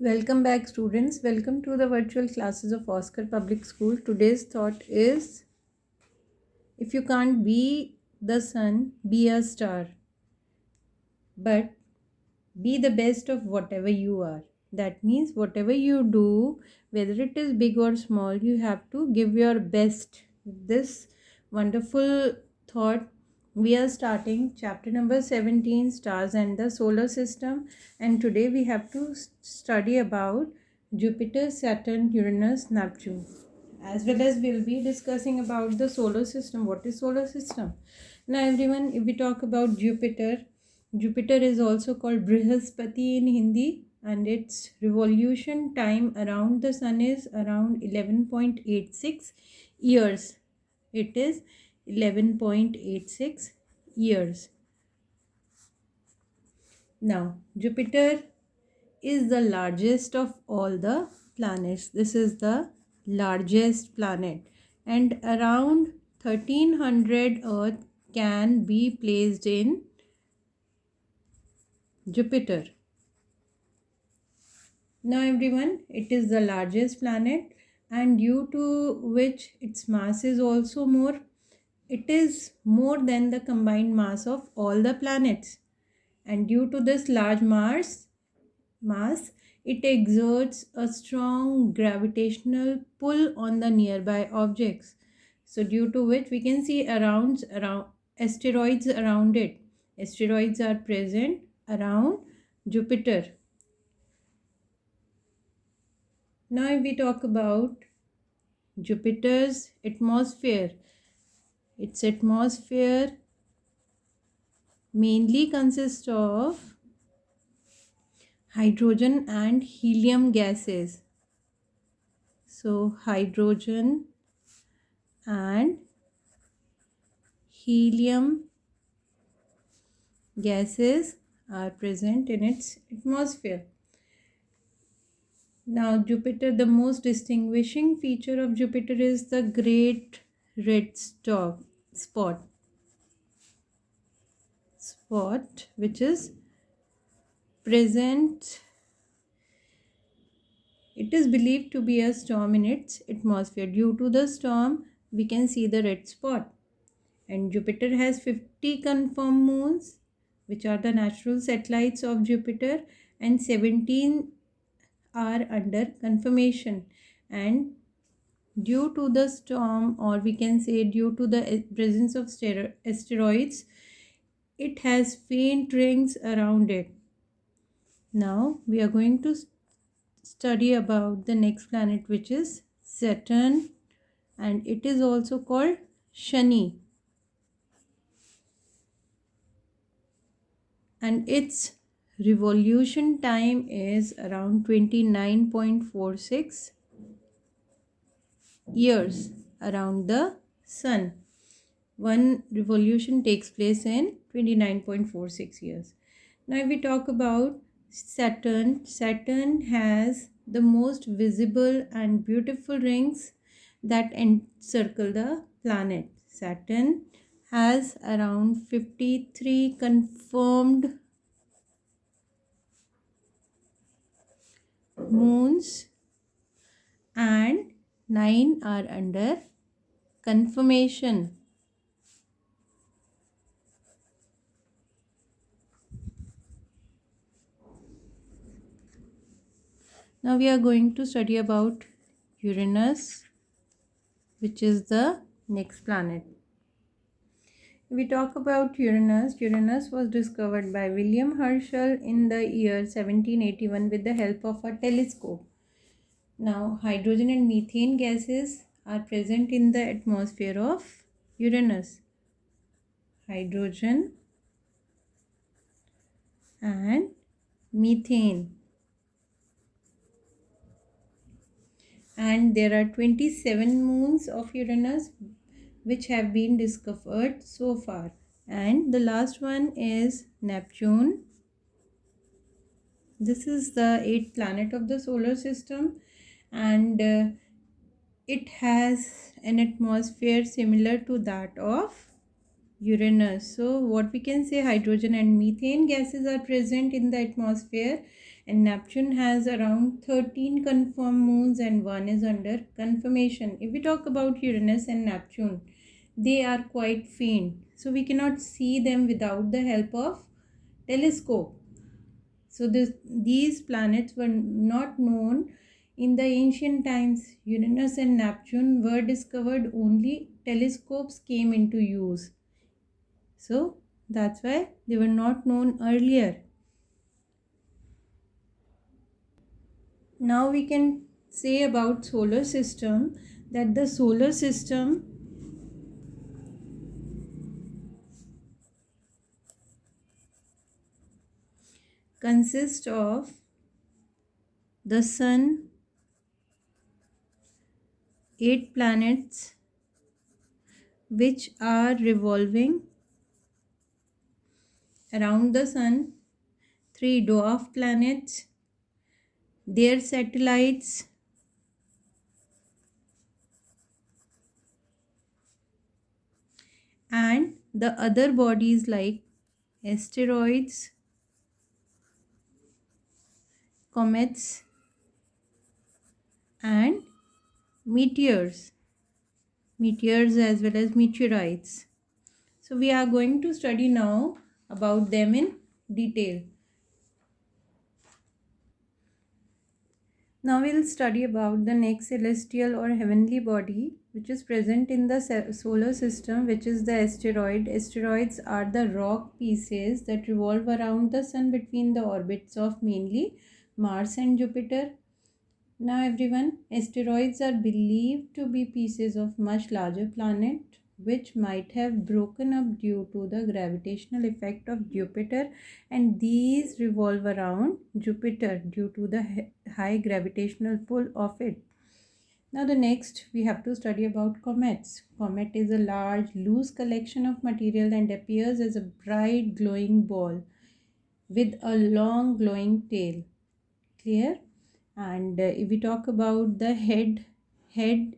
Welcome back, students. Welcome to the virtual classes of Oscar Public School. Today's thought is, if you can't be the sun, be a star, but be the best of whatever you are. That means whatever you do, whether it is big or small, you have to give your best. This wonderful thought, we are starting chapter number 17, Stars and the Solar System. And today we have to study about Jupiter, Saturn, Uranus, Neptune. As well as we'll be discussing about the solar system. What is solar system? Now everyone, if we talk about Jupiter is also called Brihaspati in Hindi, and its revolution time around the sun is around 11.86 years. It is 11.86 years. Now, Jupiter is the largest of all the planets. This is the largest planet, and around 1300 Earth can be placed in Jupiter. Now everyone, it is the largest planet, and due to which its mass is also more. It is more than the combined mass of all the planets, and due to this large mass, it exerts a strong gravitational pull on the nearby objects. So due to which we can see around asteroids around it. Asteroids are present around Jupiter. Now if we talk about Jupiter's atmosphere, its atmosphere mainly consists of hydrogen and helium gases. So hydrogen and helium gases are present in its atmosphere. Now Jupiter, the most distinguishing feature of Jupiter is the great red spot which is present. It is believed to be a storm in its atmosphere. Due to the storm, we can see the red spot. And Jupiter has 50 confirmed moons, which are the natural satellites of Jupiter, and 17 are under confirmation. And due to the storm, or we can say due to the presence of asteroids, it has faint rings around it. Now we are going to study about the next planet, which is Saturn, and it is also called Shani, and its revolution time is around 29.46 years around the sun. One revolution takes place in 29.46 years. Now if we talk about Saturn has the most visible and beautiful rings that encircle the planet. Saturn has around 53 confirmed moons and 9 are under confirmation. Now we are going to study about Uranus, which is the next planet. If we talk about Uranus was discovered by William Herschel in the year 1781 with the help of a telescope. Now hydrogen and methane gases are present in the atmosphere of Uranus. Hydrogen and methane. And there are 27 moons of Uranus which have been discovered so far, and the last one is Neptune. This is the 8th planet of the solar system, and it has an atmosphere similar to that of Uranus. So what we can say, hydrogen and methane gases are present in the atmosphere, and Neptune has around 13 confirmed moons and one is under confirmation. If we talk about Uranus and Neptune, they are quite faint, so we cannot see them without the help of telescope. So these planets were not known in the ancient times. Uranus and Neptune were discovered only telescopes came into use. So that's why they were not known earlier. Now we can say about solar system that the solar system consists of the sun, 8 planets which are revolving around the sun, 3 dwarf planets, their satellites, and the other bodies like asteroids, comets, and meteors as well as meteorites. So we are going to study now about them in detail. Now we'll study about the next celestial or heavenly body which is present in the solar system, which is the asteroid. Asteroids are the rock pieces that revolve around the sun between the orbits of mainly Mars and Jupiter. Now everyone, asteroids are believed to be pieces of much larger planet which might have broken up due to the gravitational effect of Jupiter, and these revolve around Jupiter due to the high gravitational pull of it. Now the next we have to study about comets. Comet is a large loose collection of material and appears as a bright glowing ball with a long glowing tail. Clear? And if we talk about the head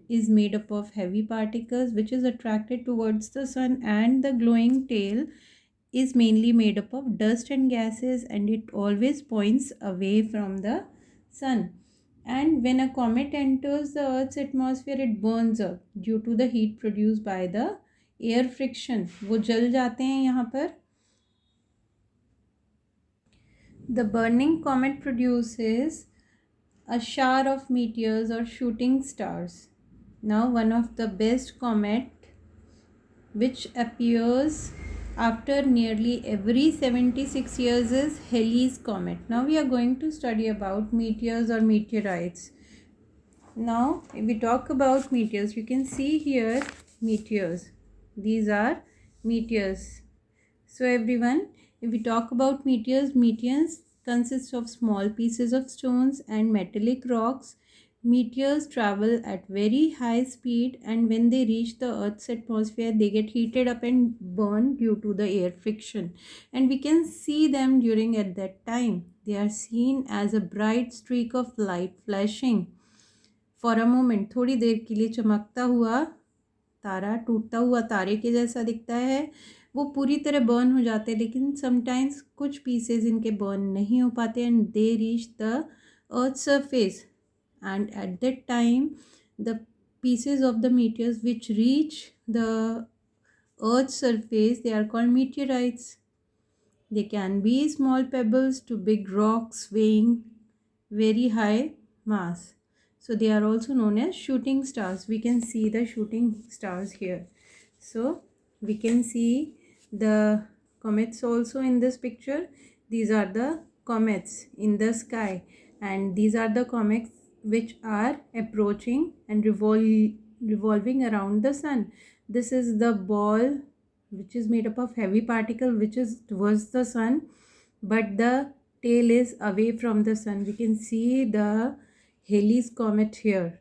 is made up of heavy particles which is attracted towards the sun, and the glowing tail is mainly made up of dust and gases, and it always points away from the sun. And when a comet enters the earth's atmosphere, it burns up due to the heat produced by the air friction. वो जल जाते हैं यहाँ पर. The burning comet produces a shower of meteors or shooting stars. Now one of the best comet which appears after nearly every 76 years is Halley's comet. Now we are going to study about meteors or meteorites. Now if we talk about meteors, you can see here meteors. These are meteors. So everyone, if we talk about meteors, meteors consist of small pieces of stones and metallic rocks. Meteors travel at very high speed, and when they reach the Earth's atmosphere, they get heated up and burn due to the air friction. And we can see them during at that time. They are seen as a bright streak of light flashing. For a moment, थोड़ी देर के लिए चमकता हुआ तारा, टूटता हुआ तारे के जैसा दिखता है, वो पूरी तरह बर्न हो जाते हैं, लेकिन समटाइम्स कुछ पीसेज इनके बर्न नहीं हो पाते and they reach the earth surface, and at that time the pieces of the meteors which reach the earth's surface, they are called meteorites. They can be small pebbles to big rocks weighing very high mass. So they are also known as shooting stars. We can see the shooting stars here. So we can see the comets also in this picture. These are the comets in the sky, and these are the comets which are approaching and revolving around the sun. This is the ball which is made up of heavy particle which is towards the sun, but the tail is away from the sun. We can see the Halley's comet here.